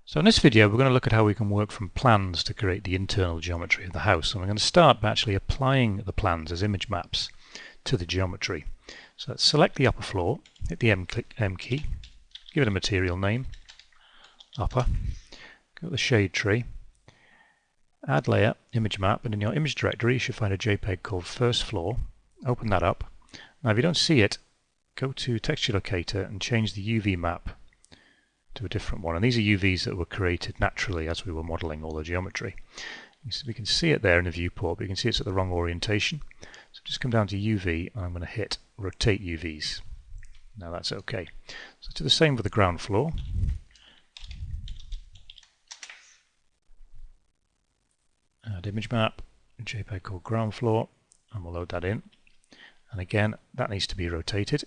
So in this video we're going to look at how we can work from plans to create the internal geometry of the house, and we're going to start by actually applying the plans as image maps to the geometry. So let's select the upper floor, hit the M key, give it a material name, upper, go to the shade tree, add layer, image map, and in your image directory you should find a JPEG called first floor. Open that up. Now if you don't see it, go to texture locator and change the UV map to a different one, and these are UVs that were created naturally as we were modeling all the geometry. So we can see it there in the viewport, but you can see it's at the wrong orientation. So just come down to UV and I'm going to hit rotate UVs. Now that's okay. So do the same with the ground floor. Add image map, a JPEG called ground floor, and we'll load that in. And again, that needs to be rotated.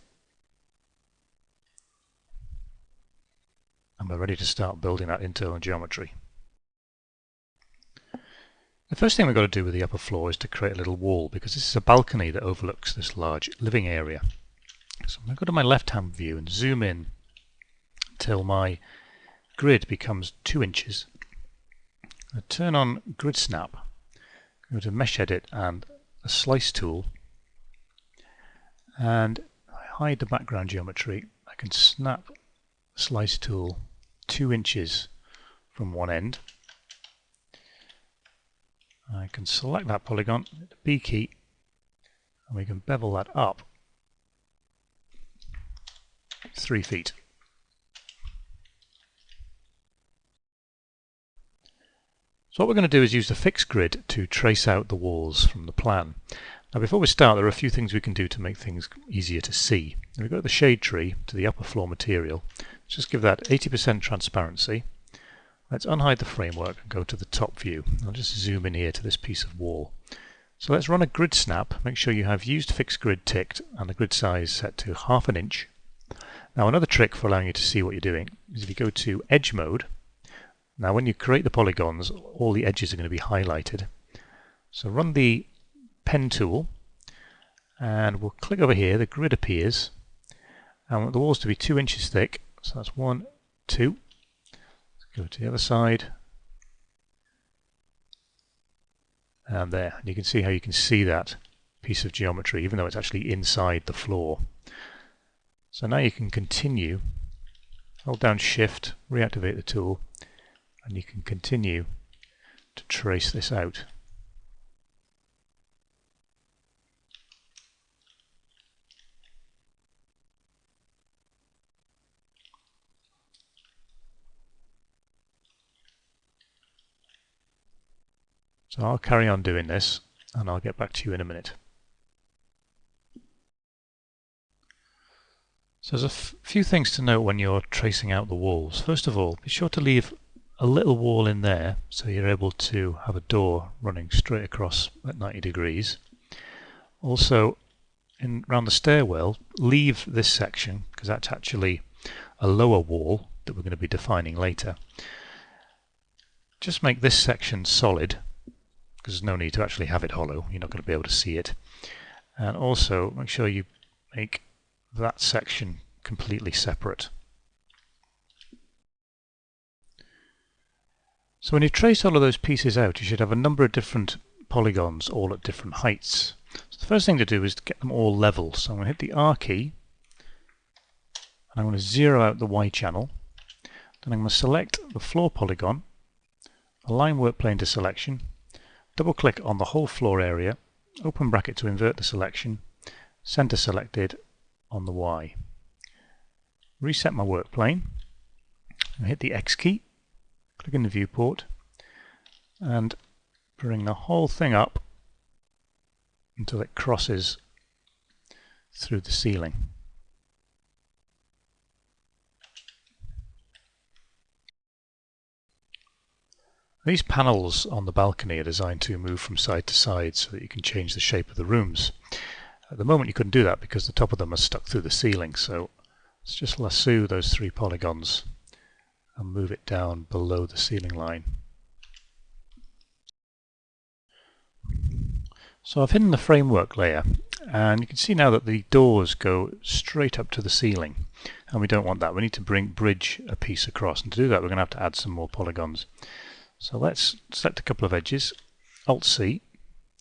And we're ready to start building that internal geometry. The first thing we've got to do with the upper floor is to create a little wall, because this is a balcony that overlooks this large living area. So I'm going to go to my left-hand view and zoom in until my grid becomes 2 inches. I turn on grid snap, go to mesh edit and a slice tool, and I hide the background geometry. I can snap the slice tool 2 inches from one end. I can select that polygon, hit the B key, and we can bevel that up 3 feet. So what we're going to do is use the fixed grid to trace out the walls from the plan. Now before we start, there are a few things we can do to make things easier to see. If we go to the shade tree, to the upper floor material, let's just give that 80% transparency. Let's unhide the framework and go to the top view. I'll just zoom in here to this piece of wall. So let's run a grid snap. Make sure you have used fixed grid ticked and the grid size set to 1/2 inch. Now another trick for allowing you to see what you're doing is if you go to edge mode. Now when you create the polygons, all the edges are going to be highlighted. So run the pen tool and we'll click over here, the grid appears, and we want the walls to be 2 inches thick. So that's 1, 2. Let's go to the other side, and there. And you can see how you can see that piece of geometry even though it's actually inside the floor. So now you can continue, hold down shift, reactivate the tool, and you can continue to trace this out. So I'll carry on doing this and I'll get back to you in a minute. So there's a few things to note when you're tracing out the walls. First of all, be sure to leave a little wall in there so you're able to have a door running straight across at 90 degrees. Also, around the stairwell, leave this section because that's actually a lower wall that we're going to be defining later. Just make this section solid because there's no need to actually have it hollow. You're not going to be able to see it. And also make sure you make that section completely separate. So when you trace all of those pieces out, you should have a number of different polygons all at different heights. So the first thing to do is to get them all level. So I'm going to hit the R key and I'm going to zero out the Y channel. Then I'm going to select the floor polygon, align work plane to selection, double click on the whole floor area, open bracket to invert the selection, center selected on the Y. Reset my work plane, and hit the X key, click in the viewport, and bring the whole thing up until it crosses through the ceiling. These panels on the balcony are designed to move from side to side so that you can change the shape of the rooms. At the moment you couldn't do that because the top of them are stuck through the ceiling, so let's just lasso those 3 polygons and move it down below the ceiling line. So I've hidden the framework layer And you can see now that the doors go straight up to the ceiling, and we don't want that. We need to bridge a piece across, and to do that we're going to have to add some more polygons. So let's select a couple of edges, Alt-C,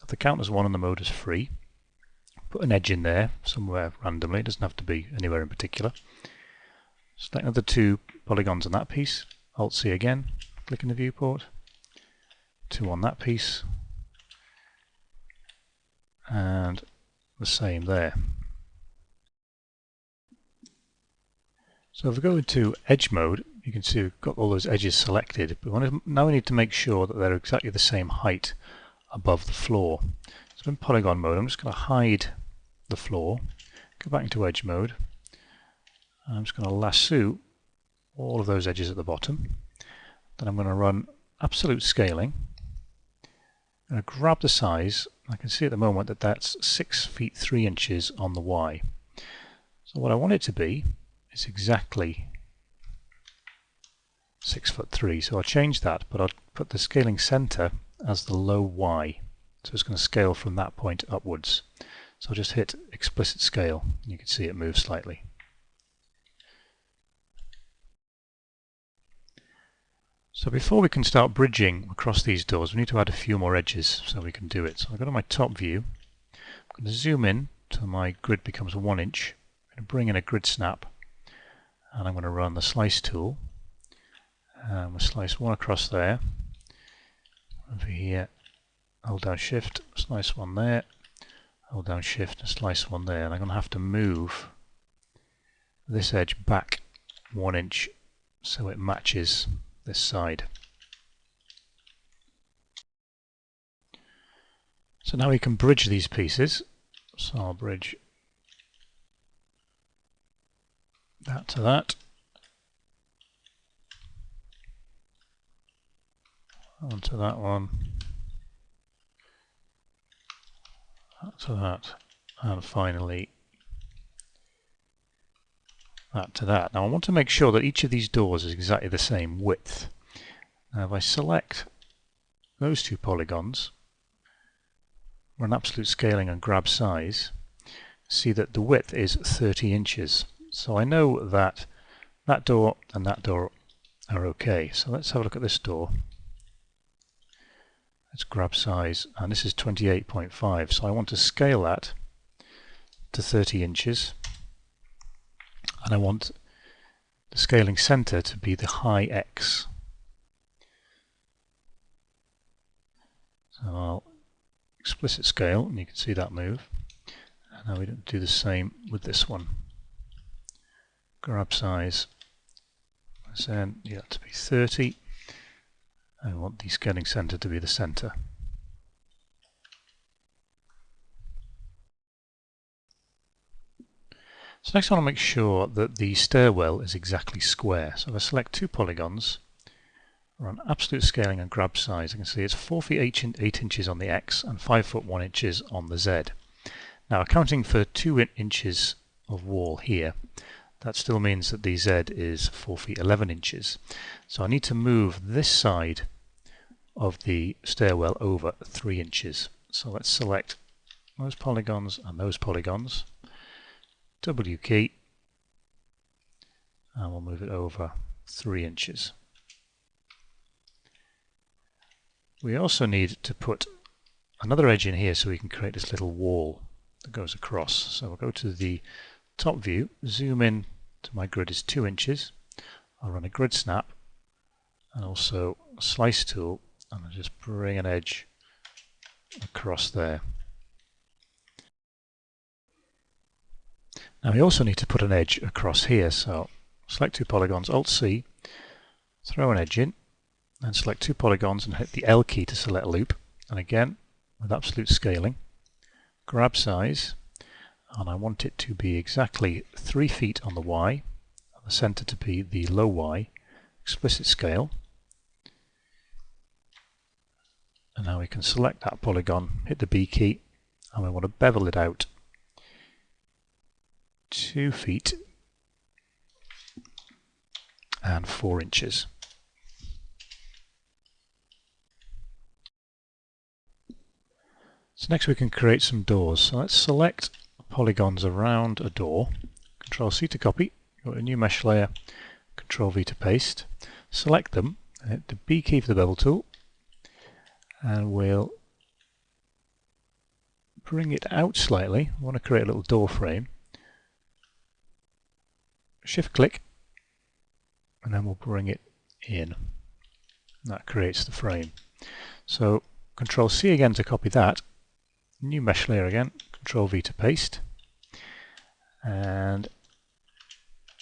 if the count as 1 and the mode is free, put an edge in there somewhere randomly, it doesn't have to be anywhere in particular. Select another 2 polygons on that piece, Alt-C again, click in the viewport, 2 on that piece, and the same there. So if we go into edge mode, you can see we've got all those edges selected, but now we need to make sure that they're exactly the same height above the floor. So in polygon mode, I'm just going to hide the floor, go back into edge mode, and I'm just going to lasso all of those edges at the bottom. Then I'm going to run absolute scaling. I'm going to grab the size. I can see at the moment that that's 6 feet 3 inches on the Y. So what I want it to be is exactly 6 foot 3. So I'll change that, but I'll put the scaling center as the low Y. So it's going to scale from that point upwards. So I'll just hit explicit scale, and you can see it move slightly. So before we can start bridging across these doors, we need to add a few more edges so we can do it. So I go to my top view, I'm going to zoom in till my grid becomes 1 inch. I'm going to bring in a grid snap, and I'm going to run the slice tool. And we'll slice 1 across there. Over here, hold down shift, slice 1 there, hold down shift and slice 1 there. And I'm going to have to move this edge back 1 inch so it matches this side. So now we can bridge these pieces. So I'll bridge that to that, onto that one, that to that, and finally that to that. Now I want to make sure that each of these doors is exactly the same width. Now if I select those 2 polygons, run absolute scaling and grab size, see that the width is 30 inches. So I know that that door and that door are okay. So let's have a look at this door. Let's grab size, and this is 28.5. So I want to scale that to 30 inches. And I want the scaling center to be the high X. So I'll explicit scale, and you can see that move. And now we do the same with this one. Grab size, and yeah, to be 30. I want the scaling center to be the center. So next I want to make sure that the stairwell is exactly square. So if I select 2 polygons, run absolute scaling and grab size, I can see it's 4 feet 8 inches on the X and 5 foot 1 inches on the Z. Now accounting for 2 inches of wall here, that still means that the Z is 4 feet 11 inches. So I need to move this side of the stairwell over 3 inches. So let's select those polygons and those polygons. W key, and we'll move it over 3 inches. We also need to put another edge in here so we can create this little wall that goes across. So we'll go to the top view, zoom in to my grid is 2 inches. I'll run a grid snap and also a slice tool, and I'll just bring an edge across there. Now we also need to put an edge across here, so select 2 polygons, Alt-C, throw an edge in, and select 2 polygons and hit the L key to select loop, and again with absolute scaling, grab size, and I want it to be exactly 3 feet on the Y, and the center to be the low Y, explicit scale, and now we can select that polygon, hit the B key, and we want to bevel it out 2 feet and 4 inches. So next we can create some doors. So let's select polygons around a door. Control C to copy. Go to a new mesh layer. Control V to paste. Select them. And hit the B key for the bevel tool. And we'll bring it out slightly. I want to create a little door frame. Shift click. And then we'll bring it in. That creates the frame. So Control C again to copy that. New mesh layer again. Control V to paste. And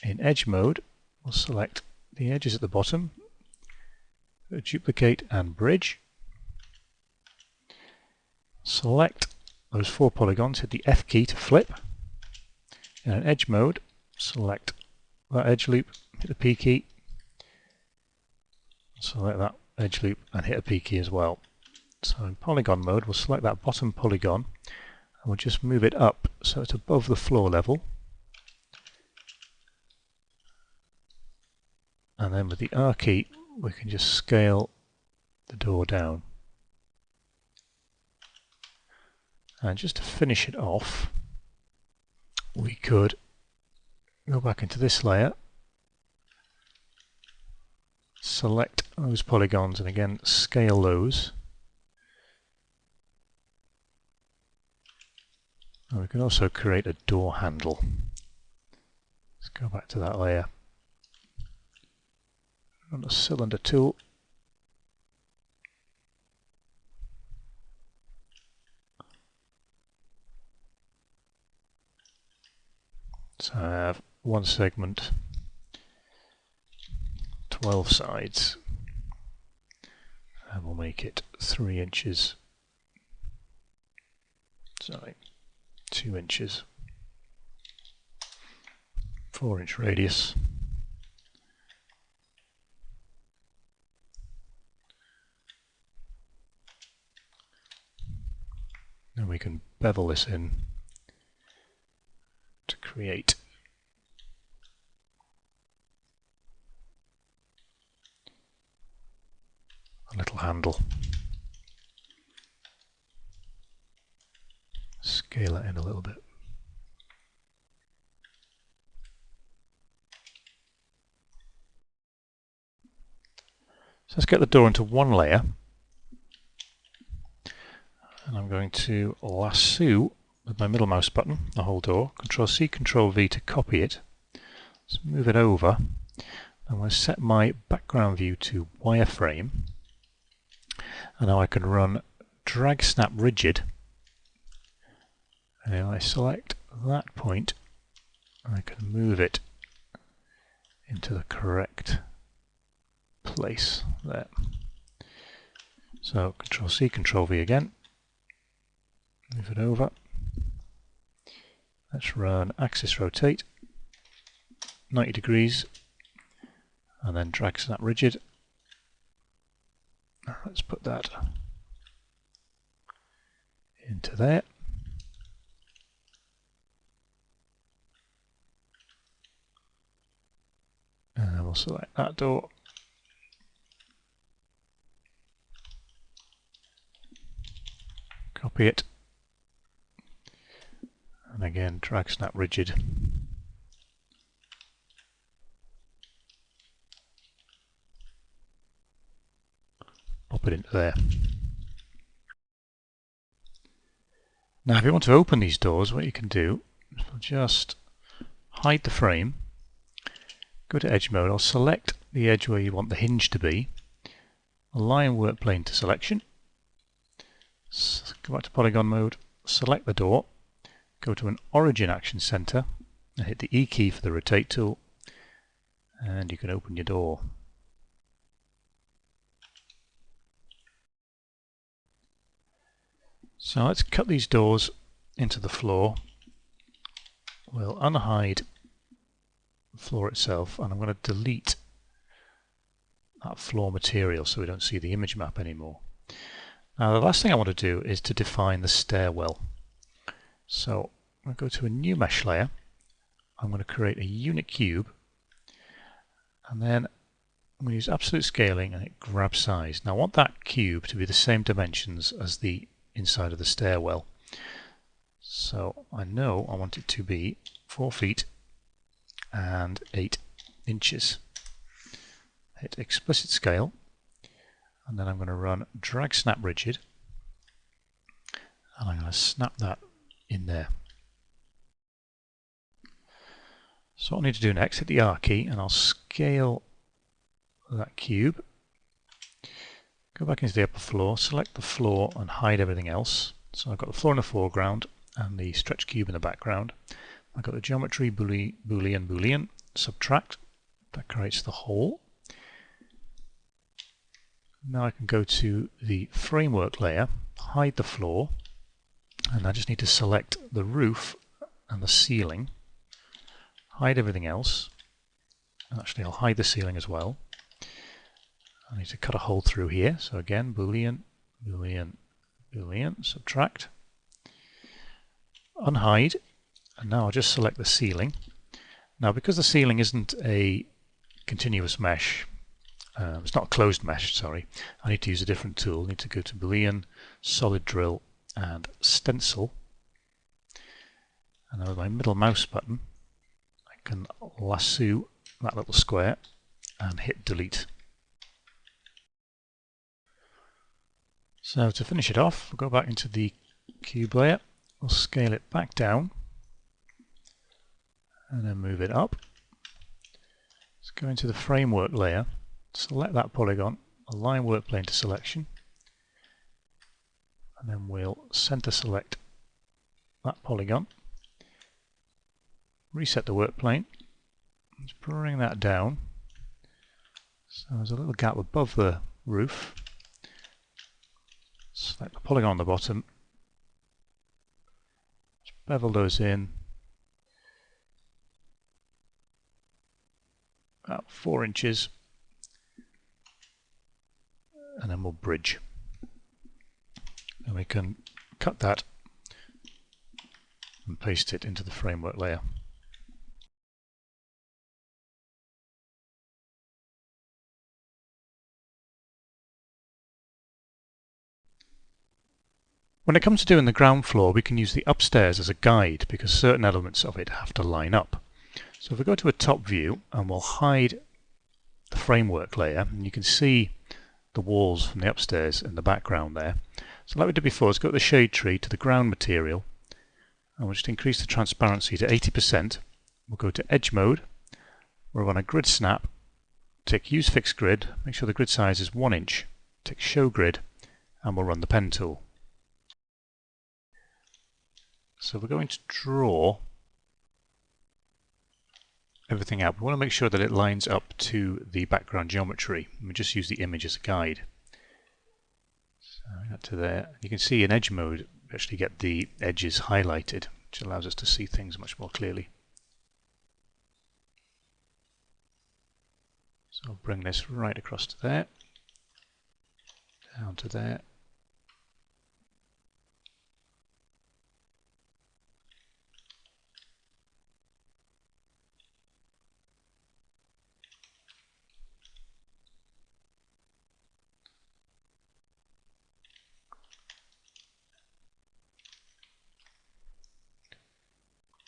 in edge mode, we'll select the edges at the bottom. Duplicate and bridge. Select those 4 polygons. Hit the F key to flip. In an edge mode, select that edge loop. Hit the P key. Select that edge loop and hit a P key as well. So in polygon mode, we'll select that bottom polygon and we'll just move it up so it's above the floor level. And then with the R key, we can just scale the door down. And just to finish it off, we could go back into this layer, select those polygons and again scale those. And we can also create a door handle. Let's go back to that layer. On the cylinder tool. So I have one segment, 12 sides, and we'll make it 3 inches, sorry, 2 inches, 4-inch radius. And we can bevel this in to create a little handle. Scale it in a little bit. So let's get the door into one layer. And I'm going to lasso with my middle mouse button the whole door. Control C, Control V to copy it. Let's move it over. I'm going to set my background view to wireframe. And now I can run drag snap rigid. And if I select that point, I can move it into the correct place there. So Control C, Control V again. Move it over. Let's run axis rotate 90 degrees and then drag snap rigid. Let's put that into there. And then we'll select that door. Copy it. And again, drag snap rigid. Pop it into there. Now if you want to open these doors, what you can do is just hide the frame, go to edge mode, I'll select the edge where you want the hinge to be, align work plane to selection, go back to polygon mode, select the door, go to an origin action center and hit the E key for the rotate tool and you can open your door. So let's cut these doors into the floor. We'll unhide the floor itself and I'm going to delete that floor material so we don't see the image map anymore. Now the last thing I want to do is to define the stairwell. So I'm going to go to a new mesh layer. I'm going to create a unit cube and then I'm going to use absolute scaling and hit grab size. Now I want that cube to be the same dimensions as the inside of the stairwell. So I know I want it to be 4 feet and 8 inches. Hit explicit scale, and then I'm going to run drag snap rigid, and I'm going to snap that in there. So what I need to do next, hit the R key, and I'll scale that cube. Go back into the upper floor, select the floor and hide everything else. So I've got the floor in the foreground and the stretch cube in the background. I've got the geometry, boolean, subtract. That creates the hole. Now I can go to the framework layer, hide the floor, and I just need to select the roof and the ceiling. Hide everything else. Actually, I'll hide the ceiling as well. I need to cut a hole through here. So again, boolean, subtract, unhide, and now I'll just select the ceiling. Now, because the ceiling isn't a continuous mesh, it's not a closed mesh, sorry, I need to use a different tool. I need to go to boolean, solid drill, and stencil. And then with my middle mouse button, I can lasso that little square and hit delete. So to finish it off, we'll go back into the cube layer, we'll scale it back down, and then move it up. Let's go into the framework layer, select that polygon, align work plane to selection, and then we'll center select that polygon, reset the work plane, let's bring that down, so there's a little gap above the roof. Select the polygon on the bottom, just bevel those in about 4 inches, and then we'll bridge. And we can cut that and paste it into the framework layer. When it comes to doing the ground floor, we can use the upstairs as a guide because certain elements of it have to line up. So if we go to a top view and we'll hide the framework layer, and you can see the walls from the upstairs in the background there. So like we did before, let's go to the shade tree to the ground material, and we'll just increase the transparency to 80%. We'll go to edge mode, we'll run a grid snap, tick use fixed grid, make sure the grid size is 1 inch, tick show grid, and we'll run the pen tool. So we're going to draw everything out. We want to make sure that it lines up to the background geometry. We just use the image as a guide. So that to there. You can see in edge mode, we actually get the edges highlighted, which allows us to see things much more clearly. So I'll bring this right across to there, down to there.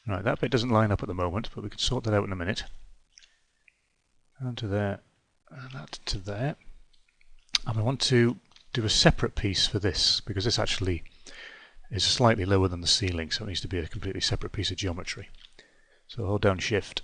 Right, that bit doesn't line up at the moment, but we can sort that out in a minute. Down to there, and that to there. And I want to do a separate piece for this, because this actually is slightly lower than the ceiling, so it needs to be a completely separate piece of geometry. So hold down Shift.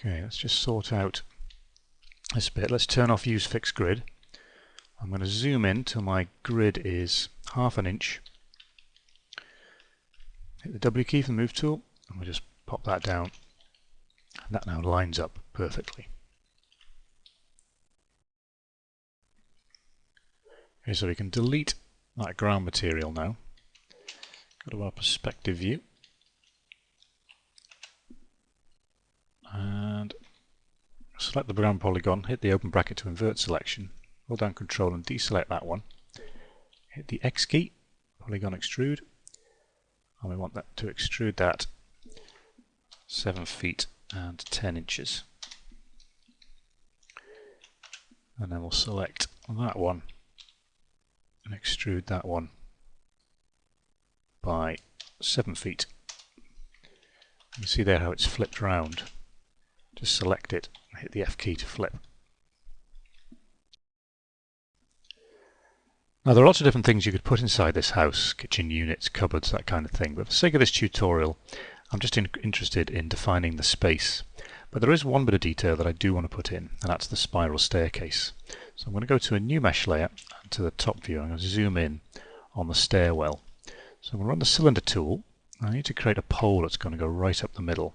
Okay, let's just sort out this bit. Let's turn off use fixed grid. I'm going to zoom in till my grid is 1/2 inch. Hit the W key for the move tool, and we'll just pop that down. And that now lines up perfectly. Okay, so we can delete that ground material now. Go to our perspective view. And select the ground polygon, hit the open bracket to invert selection, hold down Control and deselect that one. hit the X key, polygon extrude, and we want that to extrude that 7 feet and 10 inches. And then we'll select that one and extrude that one by 7 feet. You can see there how it's flipped round. Just select it and hit the F key to flip. Now there are lots of different things you could put inside this house, kitchen units, cupboards, that kind of thing, but for the sake of this tutorial I'm just interested in defining the space. But there is one bit of detail that I do want to put in, and that's the spiral staircase. So I'm going to go to a new mesh layer and to the top view. I'm going to zoom in on the stairwell. So I'm going to run the cylinder tool. I need to create a pole that's going to go right up the middle.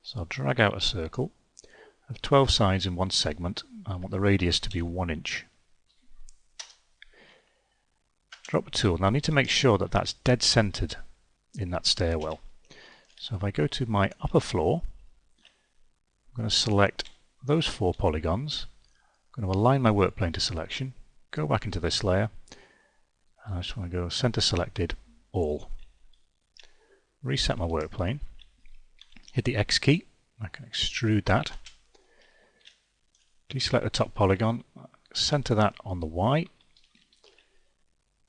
So I'll drag out a circle. I have 12 sides in one segment. I want the radius to be 1 inch. Drop the tool. Now I need to make sure that that's dead centered in that stairwell. So if I go to my upper floor, I'm going to select those 4 polygons. I'm going to align my work plane to selection, go back into this layer, and I just want to go center selected, all. Reset my work plane, hit the X key, I can extrude that, deselect the top polygon, center that on the Y,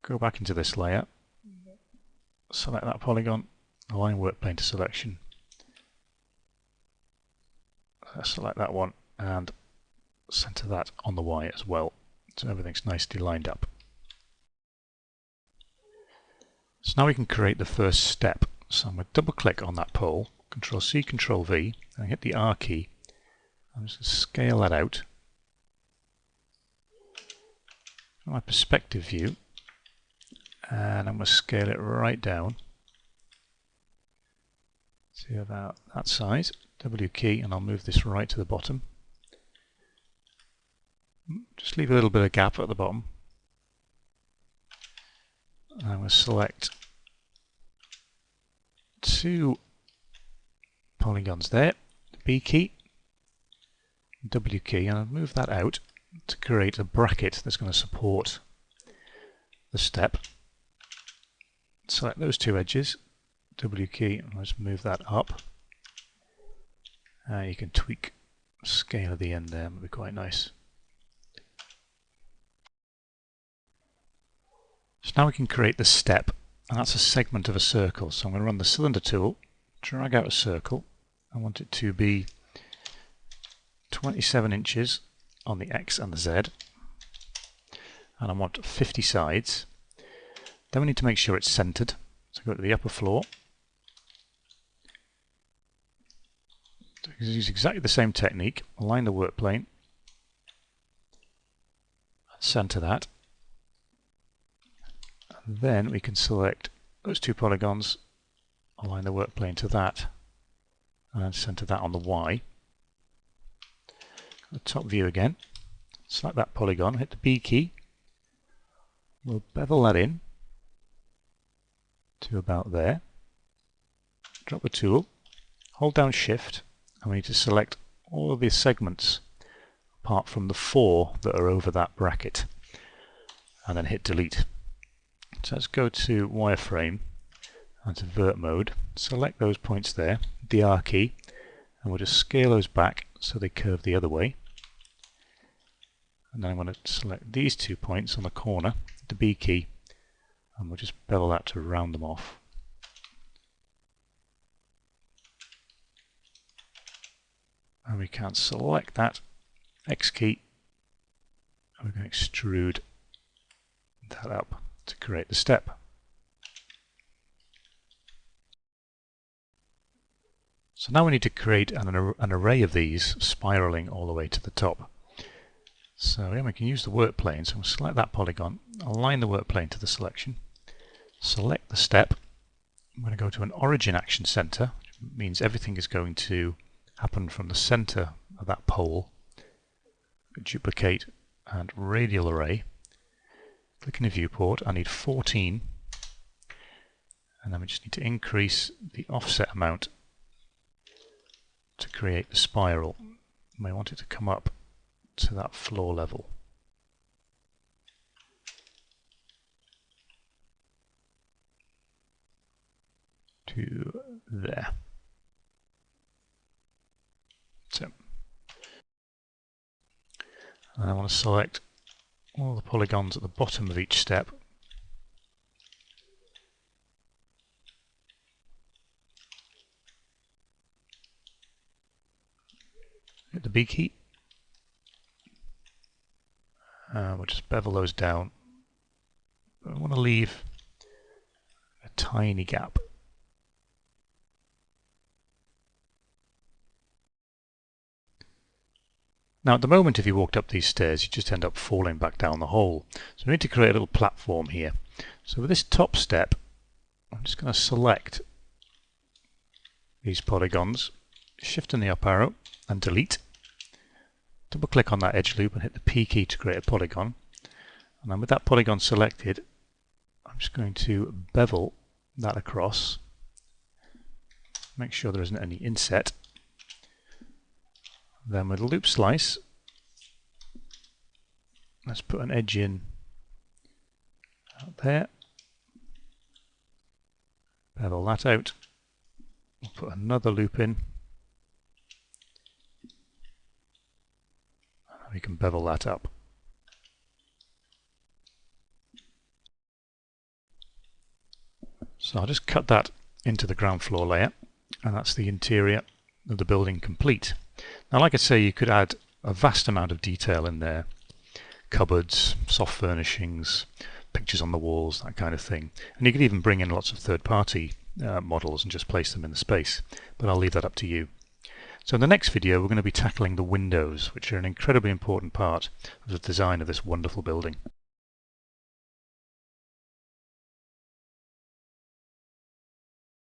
go back into this layer, select that polygon, align work plane to selection, select that one and center that on the Y as well, so everything's nicely lined up. So now we can create the first step. So I'm going to double click on that pole, Control C, Control V, and hit the R key. I'm just going to scale that out. My perspective view, and I'm going to scale it right down to about that size. W key, and I'll move this right to the bottom. Just leave a little bit of gap at the bottom. And I'm going to select 2 polygons there, B key, W key, and I'll move that out to create a bracket that's going to support the step. Select those 2 edges, W key, and let's move that up. You can tweak the scale of the end there, would be quite nice. So now we can create the step, and that's a segment of a circle. So I'm going to run the cylinder tool, drag out a circle. I want it to be 27 inches on the X and the Z, and I want 50 sides. Then we need to make sure it's centered. So go to the upper floor. Use exactly the same technique, align the work plane, center that, and then we can select those 2 polygons, align the work plane to that, and center that on the Y. The top view again, select that polygon, hit the B key, we'll bevel that in to about there, drop the tool, hold down Shift, and we need to select all of these segments apart from the 4 that are over that bracket, and then hit delete. So let's go to wireframe and to vert mode, select those points there, the R key, and we'll just scale those back so they curve the other way. And then I'm going to select these 2 points on the corner, the B key, and we'll just bevel that to round them off. And we can select that X key, and we're going to extrude that up to create the step. So now we need to create an array of these spiraling all the way to the top. So we can use the work plane, so we'll select that polygon, align the work plane to the selection, select the step. I'm going to go to an origin action center, which means everything is going to happen from the center of that pole. Duplicate and radial array. Click in the viewport. I need 14, and then we just need to increase the offset amount to create the spiral. We want it to come up to that floor level. to there. So I want to select all the polygons at the bottom of each step. Hit the B key. We'll just bevel those down. I want to leave a tiny gap. Now at the moment, if you walked up these stairs, you just end up falling back down the hole. So we need to create a little platform here. So with this top step, I'm just going to select these polygons, shift in the up arrow and delete. Double click on that edge loop and hit the P key to create a polygon. And then with that polygon selected, I'm just going to bevel that across. Make sure there isn't any inset. Then with a loop slice, let's put an edge in out there. Bevel that out. We'll put another loop in. And we can bevel that up. So I'll just cut that into the ground floor layer, and that's the interior of the building complete. Now, like I say, you could add a vast amount of detail in there. Cupboards, soft furnishings, pictures on the walls, that kind of thing. And you could even bring in lots of third-party models and just place them in the space. But I'll leave that up to you. So in the next video, we're going to be tackling the windows, which are an incredibly important part of the design of this wonderful building.